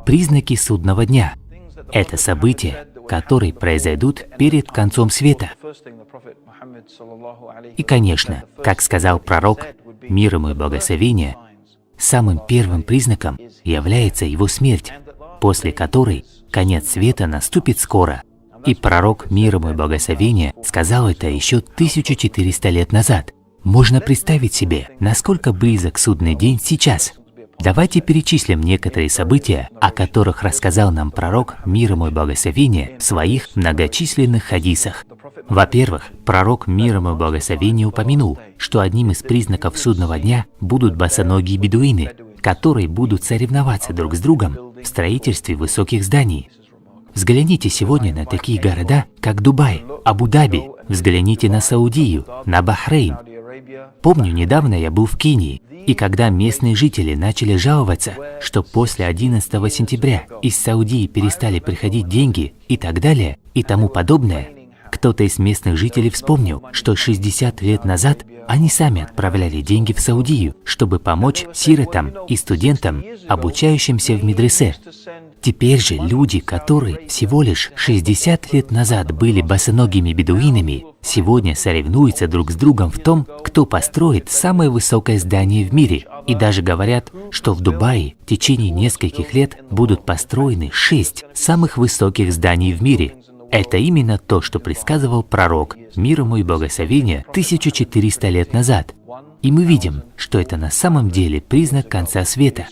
Признаки судного дня – это события, которые произойдут перед концом света. И, конечно, как сказал пророк, мир ему и благословение, самым первым признаком является его смерть, после которой конец света наступит скоро. И пророк, мир ему и благословение, сказал это еще 1400 лет назад. Можно представить себе, насколько близок судный день сейчас. Давайте перечислим некоторые события, о которых рассказал нам пророк, мир ему и благословение, в своих многочисленных хадисах. Во-первых, пророк, мир ему и благословение, упомянул, что одним из признаков судного дня будут босоногие бедуины, которые будут соревноваться друг с другом в строительстве высоких зданий. Взгляните сегодня на такие города, как Дубай, Абу-Даби, взгляните на Саудию, на Бахрейн. Помню, недавно я был в Кении, и когда местные жители начали жаловаться, что после 11 сентября из Саудии перестали приходить деньги и так далее, и тому подобное, кто-то из местных жителей вспомнил, что 60 лет назад они сами отправляли деньги в Саудию, чтобы помочь сиротам и студентам, обучающимся в медресе. Теперь же люди, которые всего лишь 60 лет назад были босоногими бедуинами, сегодня соревнуются друг с другом в том, кто построит самое высокое здание в мире. И даже говорят, что в Дубае в течение нескольких лет будут построены 6 самых высоких зданий в мире. Это именно то, что предсказывал пророк, мир ему и благословение, 1400 лет назад. И мы видим, что это на самом деле признак конца света.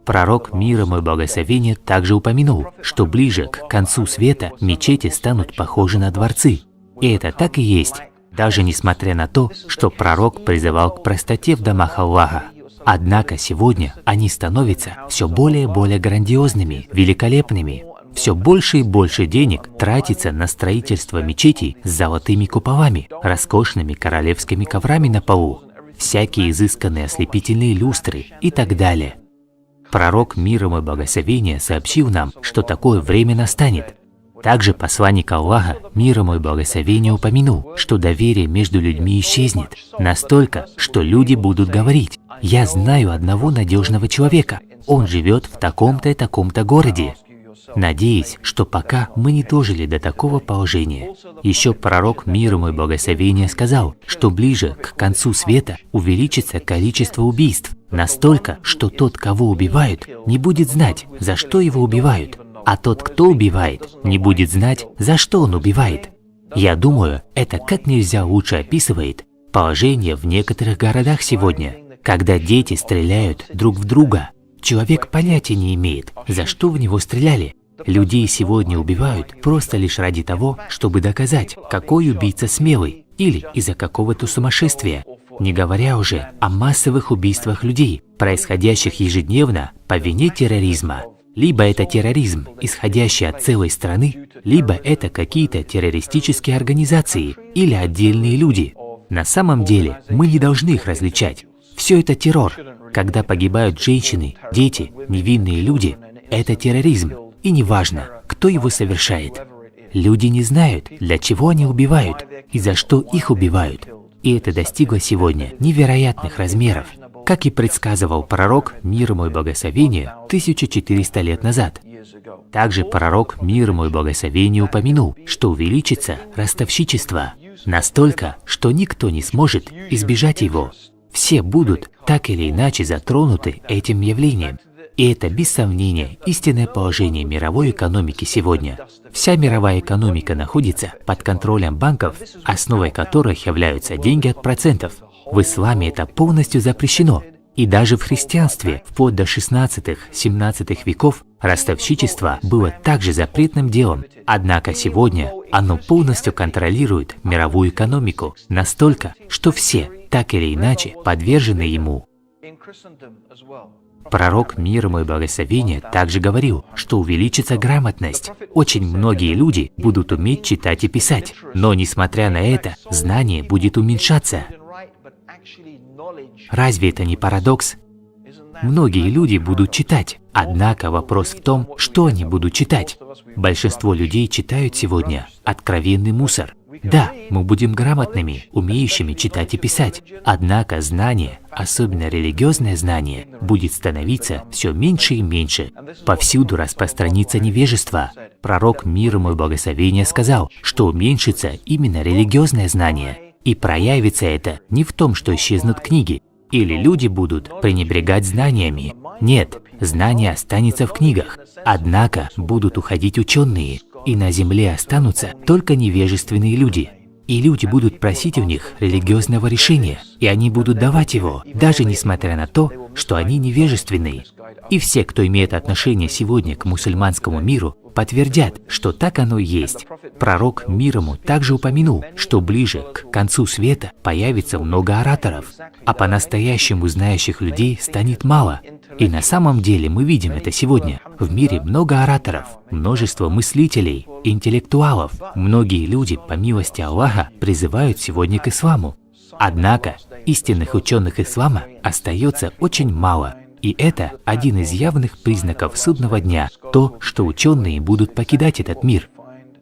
Пророк, мир ему и благословение, также упомянул, что ближе к концу света мечети станут похожи на дворцы. И это так и есть, даже несмотря на то, что пророк призывал к простоте в домах Аллаха. Однако сегодня они становятся все более и более грандиозными, великолепными. Все больше и больше денег тратится на строительство мечетей с золотыми куполами, роскошными королевскими коврами на полу, всякие изысканные ослепительные люстры и так далее. Пророк, мир ему и благословение, сообщил нам, что такое время настанет. Также посланник Аллаха, мир ему и благословение, упомянул, что доверие между людьми исчезнет настолько, что люди будут говорить: «Я знаю одного надежного человека, он живет в таком-то и таком-то городе». Надеюсь, что пока мы не дожили до такого положения. Еще пророк, мир ему и благословение, сказал, что ближе к концу света увеличится количество убийств настолько, что тот, кого убивают, не будет знать, за что его убивают, а тот, кто убивает, не будет знать, за что он убивает. Я думаю, это как нельзя лучше описывает положение в некоторых городах сегодня, когда дети стреляют друг в друга. Человек понятия не имеет, за что в него стреляли. Людей сегодня убивают просто лишь ради того, чтобы доказать, какой убийца смелый, или из-за какого-то сумасшествия. Не говоря уже о массовых убийствах людей, происходящих ежедневно по вине терроризма. Либо это терроризм, исходящий от целой страны, либо это какие-то террористические организации или отдельные люди. На самом деле мы не должны их различать. Все это террор. Когда погибают женщины, дети, невинные люди, это терроризм. И неважно, кто его совершает. Люди не знают, для чего они убивают и за что их убивают. И это достигло сегодня невероятных размеров, как и предсказывал пророк, мир ему и благословение, 1400 лет назад. Также пророк, мир ему и благословение, упомянул, что увеличится ростовщичество настолько, что никто не сможет избежать его. Все будут так или иначе затронуты этим явлением. И это, без сомнения, истинное положение мировой экономики сегодня. Вся мировая экономика находится под контролем банков, основой которых являются деньги от процентов. В исламе это полностью запрещено. И даже в христианстве, вплоть до 16-17 веков, ростовщичество было также запретным делом. Однако сегодня оно полностью контролирует мировую экономику настолько, что все, так или иначе, подвержены ему. Пророк, мир ему и благословение, также говорил, что увеличится грамотность. Очень многие люди будут уметь читать и писать, но, несмотря на это, знание будет уменьшаться. Разве это не парадокс? Многие люди будут читать, однако вопрос в том, что они будут читать. Большинство людей читают сегодня откровенный мусор. Да, мы будем грамотными, умеющими читать и писать. Однако знание, особенно религиозное знание, будет становиться все меньше и меньше. Повсюду распространится невежество. Пророк, мир ему и благословение, сказал, что уменьшится именно религиозное знание. И проявится это не в том, что исчезнут книги, или люди будут пренебрегать знаниями. Нет, знание останется в книгах. Однако будут уходить ученые, и на земле останутся только невежественные люди. И люди будут просить у них религиозного решения, и они будут давать его, даже несмотря на то, что они невежественные. И все, кто имеет отношение сегодня к мусульманскому миру, подтвердят, что так оно и есть. Пророк, мир ему, также упомянул, что ближе к концу света появится много ораторов, а по-настоящему знающих людей станет мало. И на самом деле мы видим это сегодня. В мире много ораторов, множество мыслителей, интеллектуалов. Многие люди, по милости Аллаха, призывают сегодня к исламу. Однако истинных ученых ислама остается очень мало. И это один из явных признаков судного дня, то, что ученые будут покидать этот мир.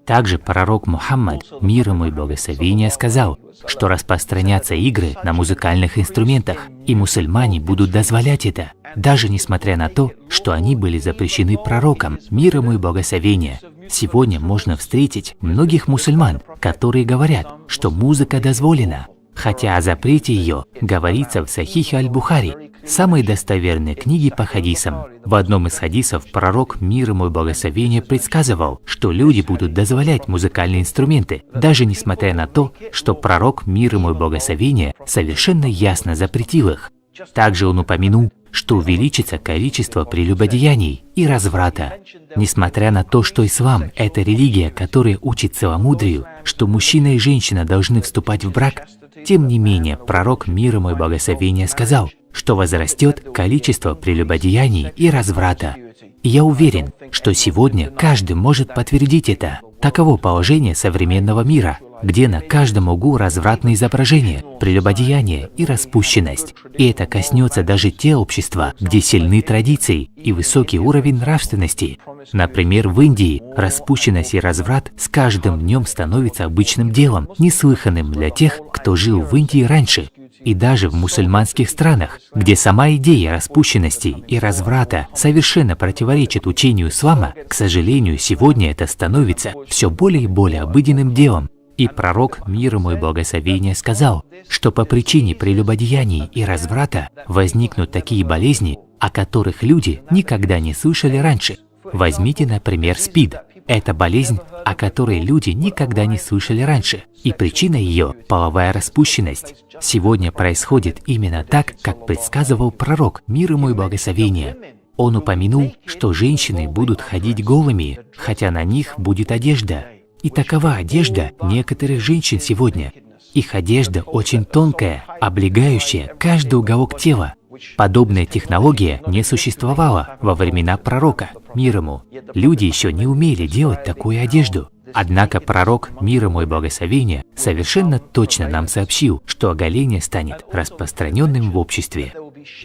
Также пророк Мухаммад, мир ему и благословение, сказал, что распространятся игры на музыкальных инструментах, и мусульмане будут дозволять это, даже несмотря на то, что они были запрещены пророком, мир ему и благословение. Сегодня можно встретить многих мусульман, которые говорят, что музыка дозволена, хотя о запрете ее говорится в Сахихе Аль-Бухари, самой достоверной книге по хадисам. В одном из хадисов пророк, мир ему и благословение, предсказывал, что люди будут дозволять музыкальные инструменты, даже несмотря на то, что пророк, мир ему и благословение, совершенно ясно запретил их. Также он упомянул, что увеличится количество прелюбодеяний и разврата. Несмотря на то, что ислам – это религия, которая учит целомудрию, что мужчина и женщина должны вступать в брак, тем не менее, пророк, мир ему и благословение, сказал, что возрастет количество прелюбодеяний и разврата. И я уверен, что сегодня каждый может подтвердить это. Таково положение современного мира, где на каждом углу развратные изображения, прелюбодеяние и распущенность. И это коснется даже те общества, где сильны традиции и высокий уровень нравственности. Например, в Индии распущенность и разврат с каждым днем становится обычным делом, неслыханным для тех, кто жил в Индии раньше. И даже в мусульманских странах, где сама идея распущенности и разврата совершенно противоречит учению ислама, к сожалению, сегодня это становится все более и более обыденным делом. И пророк, мир ему и благословение, сказал, что по причине прелюбодеяний и разврата возникнут такие болезни, о которых люди никогда не слышали раньше. Возьмите, например, СПИД. Это болезнь, о которой люди никогда не слышали раньше, и причина ее – половая распущенность. Сегодня происходит именно так, как предсказывал пророк, мир ему и благословение. Он упомянул, что женщины будут ходить голыми, хотя на них будет одежда. И такова одежда некоторых женщин сегодня. Их одежда очень тонкая, облегающая каждый уголок тела. Подобная технология не существовала во времена пророка, мир ему. Люди еще не умели делать такую одежду. Однако пророк, мир ему и благословение, совершенно точно нам сообщил, что оголение станет распространенным в обществе.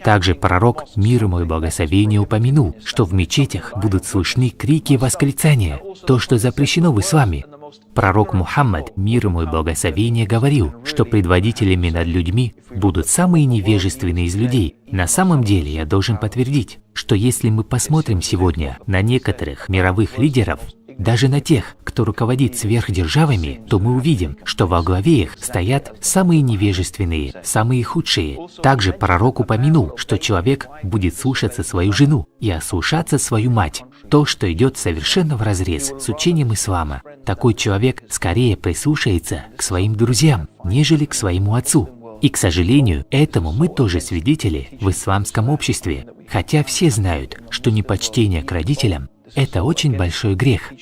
Также пророк, мир ему и благословение, упомянул, что в мечетях будут слышны крики и восклицания, то, что запрещено в исламе. Пророк Мухаммад, мир ему и благословение, говорил, что предводителями над людьми будут самые невежественные из людей. На самом деле я должен подтвердить, что если мы посмотрим сегодня на некоторых мировых лидеров, даже на тех, кто руководит сверхдержавами, то мы увидим, что во главе их стоят самые невежественные, самые худшие. Также пророк упомянул, что человек будет слушаться свою жену и ослушаться свою мать. То, что идет совершенно вразрез с учением ислама. Такой человек скорее прислушается к своим друзьям, нежели к своему отцу. И, к сожалению, этому мы тоже свидетели в исламском обществе. Хотя все знают, что непочтение к родителям – это очень большой грех.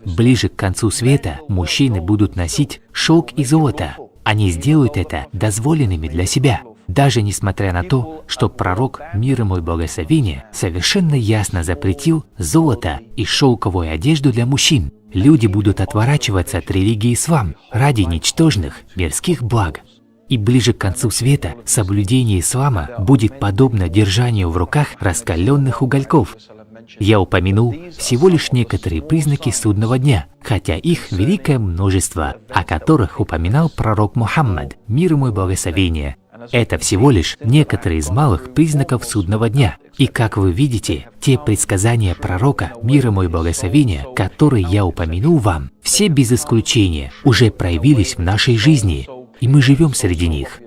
Ближе к концу света мужчины будут носить шелк и золото. Они сделают это дозволенными для себя. Даже несмотря на то, что пророк, мир ему и благословение, совершенно ясно запретил золото и шелковую одежду для мужчин. Люди будут отворачиваться от религии ислам ради ничтожных мирских благ. И ближе к концу света соблюдение ислама будет подобно держанию в руках раскаленных угольков. Я упомянул всего лишь некоторые признаки судного дня, хотя их великое множество, о которых упоминал пророк Мухаммад, мир ему и благословение. Это всего лишь некоторые из малых признаков судного дня. И как вы видите, те предсказания пророка, мир ему и благословение, которые я упомянул вам, все без исключения уже проявились в нашей жизни, и мы живем среди них.